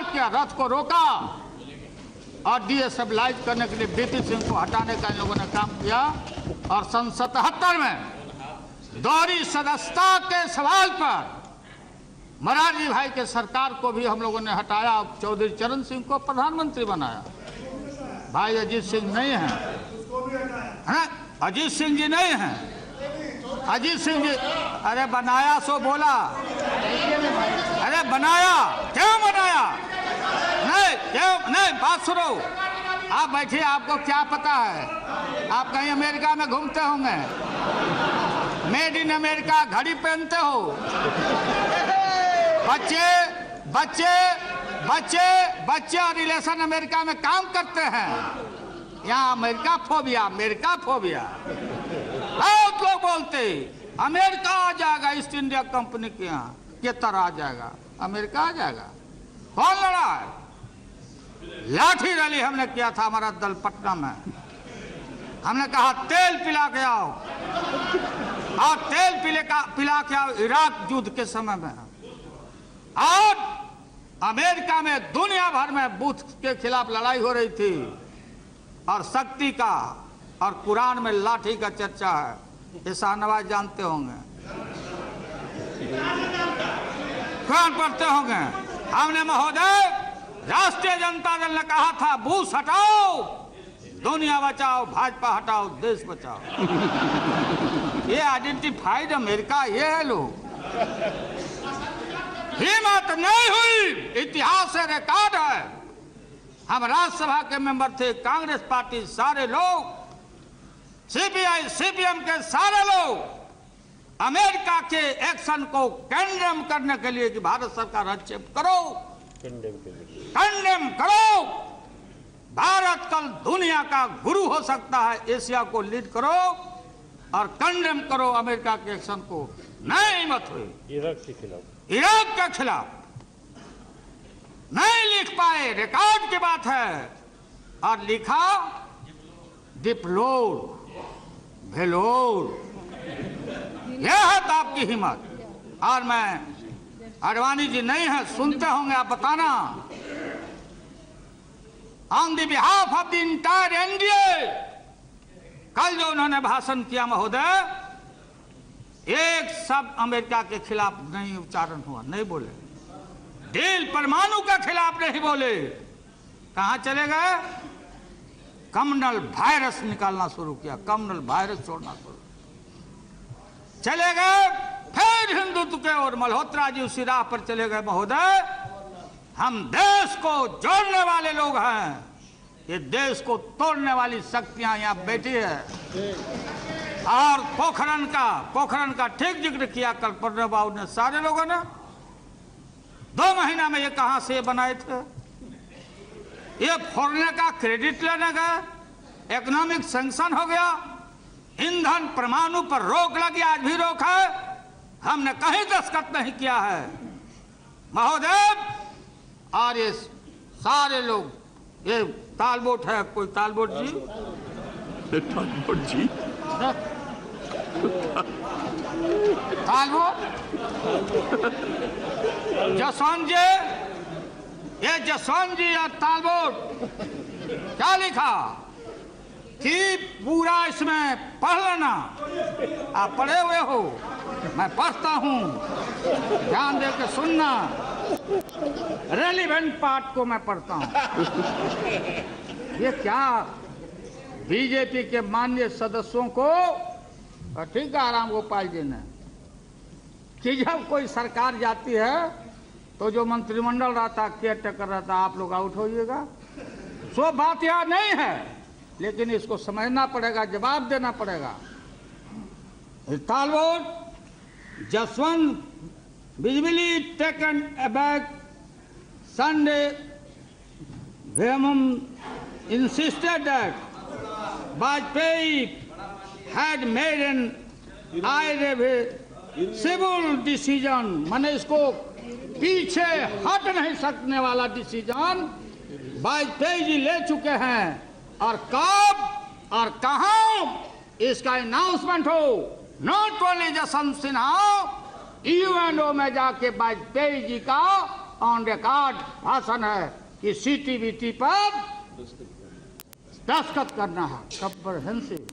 किया, रथ को रोका और डीएस्टेबलाइज करने के लिए बीपी सिंह को हटाने का इन लोगों ने काम किया। और सन 77 में दोहरी सदस्यता के सवाल पर मोरारजी भाई के सरकार को भी हम लोगों ने हटाया, चौधरी चरण सिंह को प्रधानमंत्री बनाया। भाई अजीत सिंह नहीं है, अजीत सिंह जी नहीं है, अजीत सिंह जी, अरे बनाया सो बोला, अरे बनाया, क्यों बनाया? नहीं क्यों नहीं, बात सुनो, आप बैठिए, आपको क्या पता है? आप कहीं अमेरिका में घूमते होंगे, मेड इन अमेरिका घड़ी पहनते हो, बच्चे बच्चे बच्चे बच्चे और रिलेशन अमेरिका में काम करते हैं। यहाँ अमेरिका फोबिया बहुत लोग बोलते अमेरिका आ जाएगा, ईस्ट इंडिया कंपनी के यहाँ के तरह आ जाएगा, अमेरिका आ जाएगा। कौन लड़ा है? लाठी रैली हमने किया था, हमारा दल पटना में। हमने कहा तेल पिला के आओ, और तेल पिला के आओ इराक युद्ध के समय में। और अमेरिका में दुनिया भर में बुद्ध के खिलाफ लड़ाई हो रही थी, और शक्ति का और कुरान में लाठी का चर्चा है, ये शाहनवाज जानते होंगे, कुरान पढ़ते होंगे। हमने महोदय, राष्ट्रीय जनता दल ने कहा था बुश हटाओ, दुनिया बचाओ, भाजपा हटाओ, देश बचाओ। ये आइडेंटिफाइड अमेरिका ये है लोग। हिम्मत नहीं हुई, इतिहास से रिकॉर्ड है। हम राज्यसभा के मेंबर थे, कांग्रेस पार्टी सारे लोग, सीपीआई सीपीएम के सारे लोग अमेरिका के एक्शन को कंडेम करने के लिए कि भारत सरकार हस्तक्षेप करो, कंडेम करो। भारत कल दुनिया का गुरु हो सकता है, एशिया को लीड करो और कंडेम करो अमेरिका के एक्शन को। नहीं मत हुई। इराक के खिलाफ नहीं लिख पाए, रिकॉर्ड की बात है, और लिखा डिप्लोर भेलोर। यह है तो आपकी हिम्मत। और मैं, आडवाणी जी नहीं है, सुनते होंगे, आप बताना। On the behalf of the entire NDA, कल जो उन्होंने भाषण किया महोदय, एक शब्द अमेरिका के खिलाफ नहीं उच्चारण हुआ, नहीं बोले। डील परमाणु के खिलाफ नहीं बोले। कहां चले गए? कम्युनल वायरस निकालना शुरू किया, कम्युनल वायरस छोड़ना शुरू चले गए। फिर हिंदुत्व के और मल्होत्रा जी उसी राह पर चले गए। महोदय, हम देश को जोड़ने वाले लोग हैं, ये देश को तोड़ने वाली शक्तियां यहां बैठी है। और पोखरण का ठीक जिक्र किया कल प्रणब बाबू ने, सारे लोगों ने। 2 महीना में ये कहां से बनाए थे? ये फोड़ने का क्रेडिट लेने गए, इकोनॉमिक सैंक्शन हो गया, ईंधन परमाणु पर रोक लगी, आज भी रोक है, हमने कहीं दस्तखत नहीं किया है महोदय। और ये सारे लोग, ये तालबोट है, कोई तालबोट जी, तालबोट जी, तालबोट जसवंत जी, ये जसवंत जी या तालबोट क्या लिखा कि पूरा इसमें पढ़ लेना। आप पढ़े हुए हो, मैं पढ़ता हूं, ध्यान दे के सुनना, रेलिवेंट पार्ट को मैं पढ़ता हूं। ये क्या बीजेपी के माननीय सदस्यों को, ठीक है राम गोपाल जी ने, कि जब कोई सरकार जाती है तो जो मंत्रिमंडल रहता, केयर टेकर रहता, आप लोग आउट होइएगा। सो बात यह नहीं है, लेकिन इसको समझना पड़ेगा, जवाब देना पड़ेगा। Talbot Jaswant visibly taken aback Sunday Venom insisted that Vajpayee had made an irreversible decision, माने इसको पीछे हट नहीं सकने वाला डिसीजन वाजपेयी जी ले चुके हैं। और कब और कहां इसका अनाउंसमेंट हो, not only Jaswant Sinha, UNO में जाके वाजपेयी जी का ऑन रिकॉर्ड भाषण है कि सीटीबीटी पर दस्तखत करना है। कंप्रहेंसिव।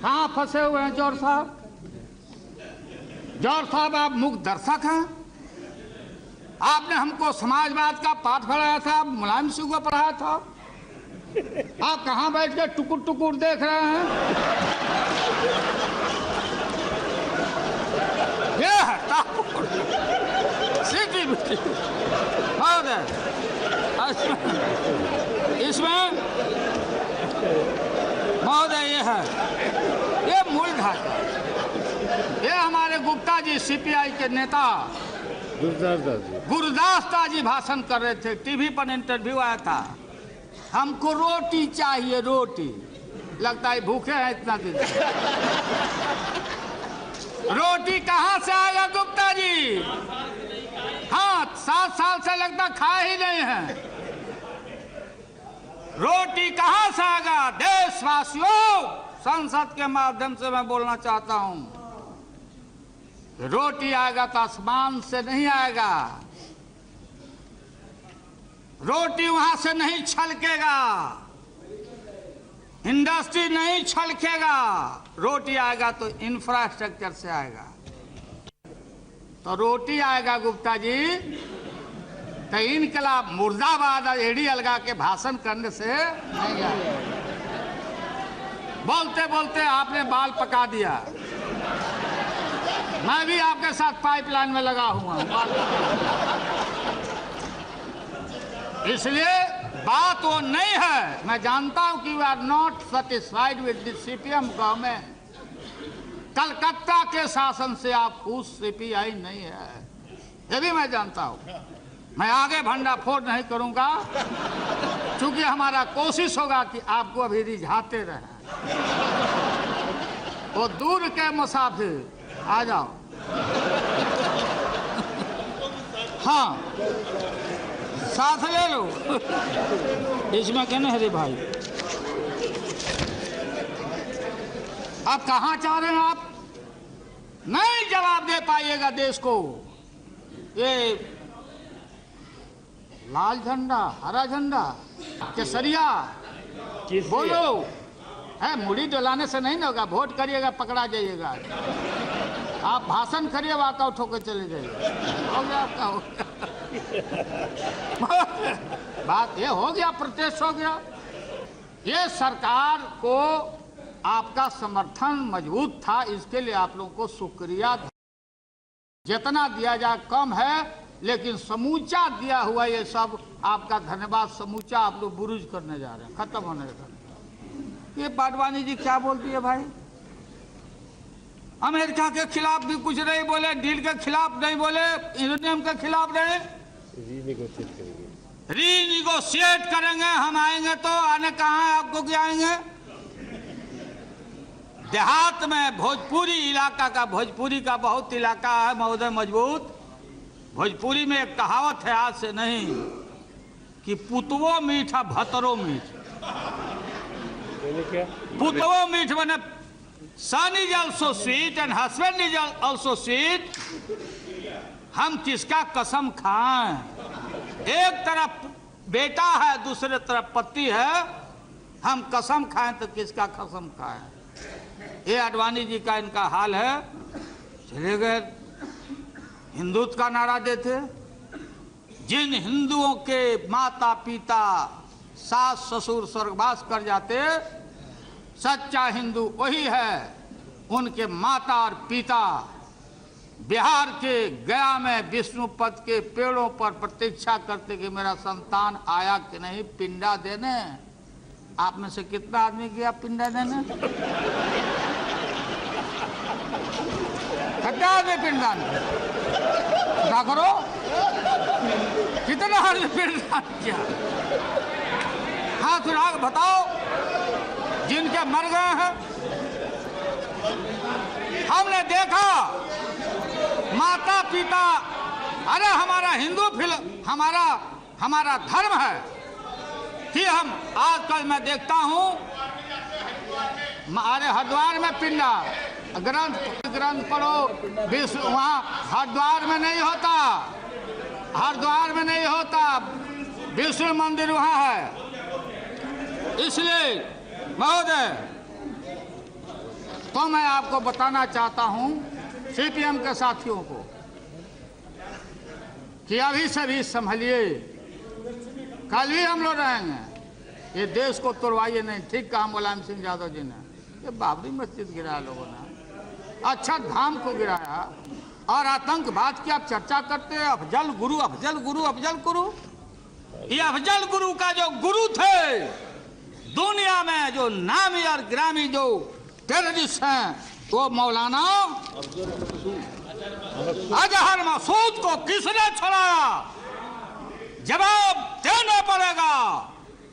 कहाँ फंसे हुए हैं जौहर साहब? जौहर साहब आप मुख्य दर्शक हैं। आपने हमको समाजवाद का पाठ पढ़ाया था, मुलायम सिंह को पढ़ाया था। आप कहाँ बैठ के टुकुर टुकुर देख रहे हैं? ये है सीटीबीटी। इसमें महोदय ये है, ये मूल ढांचा। ये हमारे गुप्ता जी सीपीआई के नेता गुरदास दास जी भाषण कर रहे थे, टीवी पर इंटरव्यू आया था। हमको रोटी चाहिए, रोटी। लगता है भूखे हैं इतना दिन। रोटी कहाँ से आएगा गुप्ता जी? हाँ, 7 साल से लगता खा ही नहीं है। रोटी कहाँ से आएगा? देशवासियों, संसद के माध्यम से मैं बोलना चाहता हूं, रोटी आएगा तो आसमान से नहीं आएगा। रोटी वहां से नहीं छलकेगा, इंडस्ट्री नहीं छलकेगा। रोटी आएगा तो इंफ्रास्ट्रक्चर से आएगा। तो रोटी आएगा गुप्ता जी तो इनकलाब मुर्दाबाद एड़ी अलगा के भाषण करने से नहीं आएगा। बोलते बोलते आपने बाल पका दिया। मैं भी आपके साथ पाइपलाइन में लगा हुआ हूं। इसलिए बात वो नहीं है। मैं जानता हूं कि we are not satisfied with the CPM government. Calcutta के शासन से आप खुश सीपीआई नहीं है, ये भी मैं जानता हूं। मैं आगे भंडाफोड़ नहीं करूंगा, क्योंकि हमारा कोशिश होगा कि आपको अभी रिझाते रहे। वो दूर के मुसाफिर आ जाओ। हाँ, साथ ले लो। इसमें कहना है रे भाई, अब कहाँ चाह रहे हैं आप? नहीं जवाब दे पाइएगा देश को। ये लाल झंडा, हरा झंडा, केसरिया, बोलो है। मुड़ी डलाने से नहीं ना होगा। वोट करिएगा, पकड़ा जाइएगा। आप भाषण करिए, वॉकआउट होकर चले जाइए। हो गया आपका, हो गया। बात ये हो गया, प्रोटेस्ट हो गया। ये सरकार को आपका समर्थन मजबूत था, इसके लिए आप लोगों को शुक्रिया। जितना दिया जाए कम है, लेकिन समूचा दिया हुआ ये सब आपका धन्यवाद समूचा आप लोग बुरुज करने जा रहे हैं, खत्म होने का। ये बाडवानी जी क्या बोलती है भाई? अमेरिका के खिलाफ भी कुछ नहीं बोले, डील के खिलाफ नहीं बोले, यूरेनियम के खिलाफ नहीं। रीनिगोशिएट करेंगे। हम आएंगे तो आने कहाँ है आपको? क्या आएंगे? देहात में भोजपुरी इलाका का, भोजपुरी का बहुत इलाका है महोदय मजबूत। भोजपुरी में एक कहावत है, आज से नहीं, कि पुतवो मीठा भतरो मीठ। पुतवो मीठ बने son is also sweet and husband is also sweet. हम किसका कसम खाएं? एक तरफ बेटा है, दूसरे तरफ पति है। हम कसम खाएं तो किसका कसम खाएं? ये आडवाणी जी का इनका हाल है। चले गए, हिंदुत्व का नारा देते। जिन हिंदुओं के माता पिता, सास ससुर स्वर्गवास कर जाते, सच्चा हिंदू वही है। उनके माता और पिता बिहार के गया में विष्णुपद के पेड़ों पर प्रतीक्षा करते कि मेरा संतान आया कि नहीं पिंडा देने। आप में से कितना आदमी गया पिंडा देने? कितना आदमी पिंडदान क्या करो? कितना आदमी पिंडदान किया? हाथ उठा बताओ जिनके मर गए हैं। हमने देखा माता पिता, अरे हमारा हिंदू हमारा धर्म है कि हम आजकल मैं देखता हूं अरे हरिद्वार में पिंडा ग्रंथ पढ़ो, वहां हरिद्वार में नहीं होता, हरिद्वार में नहीं होता, विष्णु मंदिर वहां है। इसलिए महोदय, तो मैं आपको बताना चाहता हूं सीपीएम के साथियों को कि अभी से भी संभलिए, कल भी हम लोग रहेंगे। ये देश को तोड़वाइए नहीं। ठीक कहा मुलायम सिंह यादव जी ने, ये बाबरी मस्जिद गिराया लोगों ने, अच्छा धाम को गिराया, और आतंकवाद की आप चर्चा करते हैं। अफजल गुरु, अफजल गुरु, अफजल गुरु। ये अफजल गुरु का जो गुरु थे, दुनिया में जो नामी और ग्रामी जो टेररिस्ट हैं, वो मौलाना अजहर मसूद को किसने छुड़ाया? जवाब देना पड़ेगा।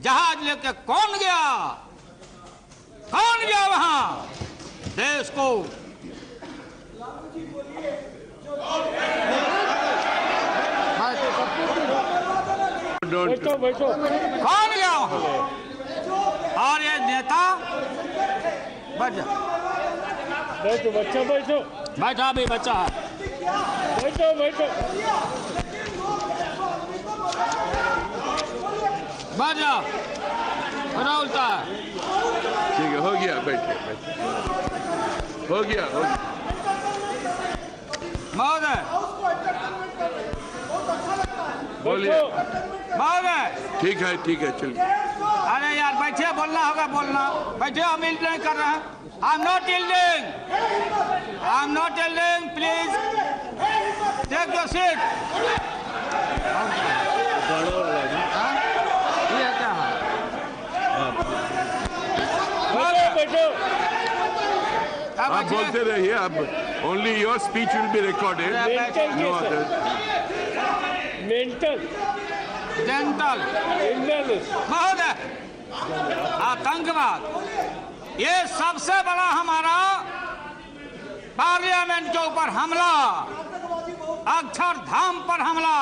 जहाज लेके कौन गया? कौन गया वहां? देश को कौन गया वहां? और ये नेता बैठो, बच्चा बैठो, बैठा भी बच्चा है, बैठो बैठो, बैठ जाओ, उल्टा है। ठीक है, हो गया, बैठिए बैठिए, हो गया, हो गया। महोदय बोलिए। महोदय ठीक है, चलिए। अरे यार बैठिए, बोलना होगा बोलना। बैठिए, हम यील्ड नहीं कर रहे हैं। I am not yielding, I am not yielding, please take your seat. ये क्या है? आप बोलते रहिए, अब only your speech will be recorded, no other. मेंटल जेंटल महोदय, आतंकवाद ये सबसे बड़ा हमारा पार्लियामेंट के ऊपर हमला, अक्षरधाम पर हमला।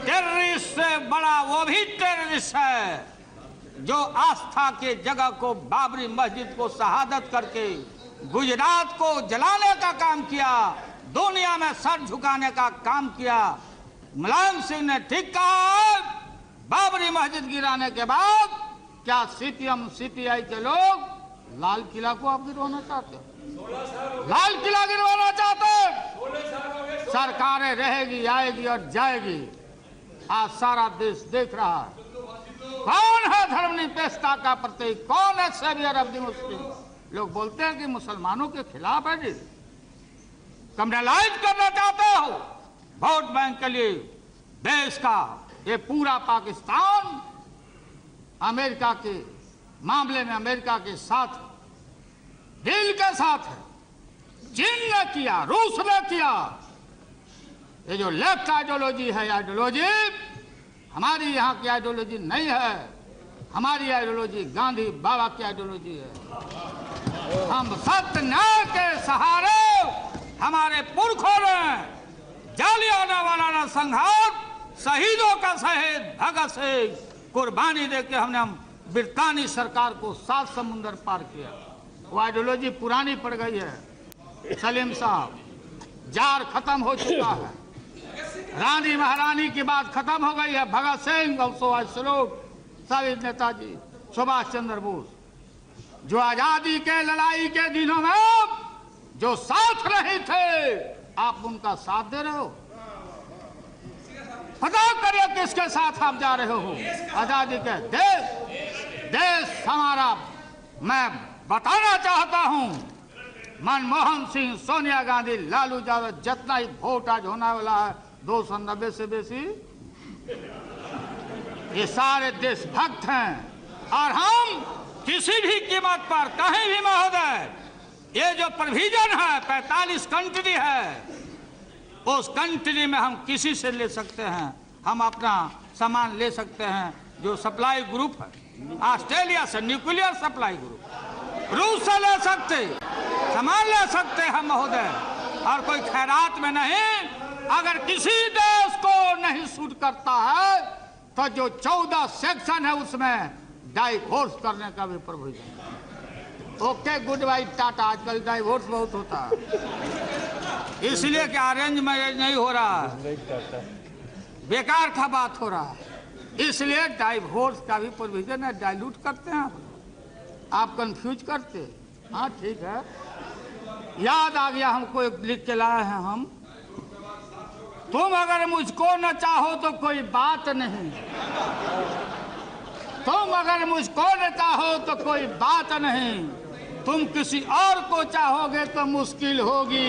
टेररिस्ट से बड़ा वो भी टेररिस्ट है जो आस्था के जगह को, बाबरी मस्जिद को शहादत करके गुजरात को जलाने का काम किया, दुनिया में सर झुकाने का काम किया। मुलायम सिंह ने ठीक कहा, बाबरी मस्जिद गिराने के बाद क्या सीपीएम सीपीआई के लोग लाल किला को आप गिरवाना चाहते हो? लाल किला गिरवाना चाहते? सरकारें रहेगी, आएगी और जाएगी। आज सारा देश देख रहा है कौन है धर्मनिरपेक्षता का प्रतीक, कौन है सेवियर ऑफ द मुस्लिम। लोग बोलते हैं कि मुसलमानों के खिलाफ है जी, कम्युनलाइज करना चाहते हो वोट बैंक के लिए देश का। ये पूरा पाकिस्तान अमेरिका के मामले में अमेरिका के साथ दिल के साथ है। चीन ने किया, रूस ने किया। ये जो लेफ्ट आइडियोलॉजी है, आइडियोलॉजी हमारी यहाँ की आइडियोलॉजी नहीं है। हमारी आइडियोलॉजी गांधी बाबा की आइडियोलॉजी है। हम सत्य न्याय के सहारे, हमारे पुरखों ने जालियांवाला बाग संघार, शहीदों का शहीद भगत सिंह कुर्बानी देके हमने हम ब्रितानी सरकार को 7 समुंदर पार किया। वो आइडियोलॉजी पुरानी पड़ गई है। सलीम साहब, जार खत्म हो चुका है। रानी महारानी की बात खत्म हो गई है। भगत सिंह और सुभाष शहीद नेताजी सुभाष चंद्र बोस जो आजादी के लड़ाई के दिनों में जो साथ रहे थे, आप उनका साथ दे रहे हो। पता करिए किसके साथ आप जा रहे हो। आजादी के देश हमारा, मैं बताना चाहता हूं, मनमोहन सिंह, सोनिया गांधी, लालू यादव, जितना ही वोट आज होने वाला है 290 से बेसी, ये सारे देशभक्त हैं। और हम किसी भी कीमत पर कहीं भी महोदय, ये जो प्रोविजन है 45 कंट्री है, उस कंट्री में हम किसी से ले सकते हैं, हम अपना सामान ले सकते हैं। जो सप्लाई ग्रुप है ऑस्ट्रेलिया से, न्यूक्लियर सप्लाई ग्रुप, रूस से ले सकते, सामान ले सकते हैं महोदय, और कोई खैरात में नहीं। अगर किसी देश को नहीं सूट करता है तो जो 14 सेक्शन है उसमें डाइवोर्स करने का भी प्रोविजन है। Okay, goodbye, tata. आजकल डाइवोर्स बहुत होता है। इसलिए कि अरेंज मैरिज नहीं हो रहा है, बेकार का बात हो रहा है। इसलिए डाइवोर्स का भी प्रोविजन है। डाइल्यूट करते हैं आप कंफ्यूज करते। हाँ ठीक है, याद आ गया हमको, एक लिख के लाए हैं हम। तुम अगर मुझको न चाहो तो कोई बात नहीं, तुम अगर मुझको न चाहो तो कोई बात नहीं, तुम किसी और को चाहोगे तो मुश्किल होगी।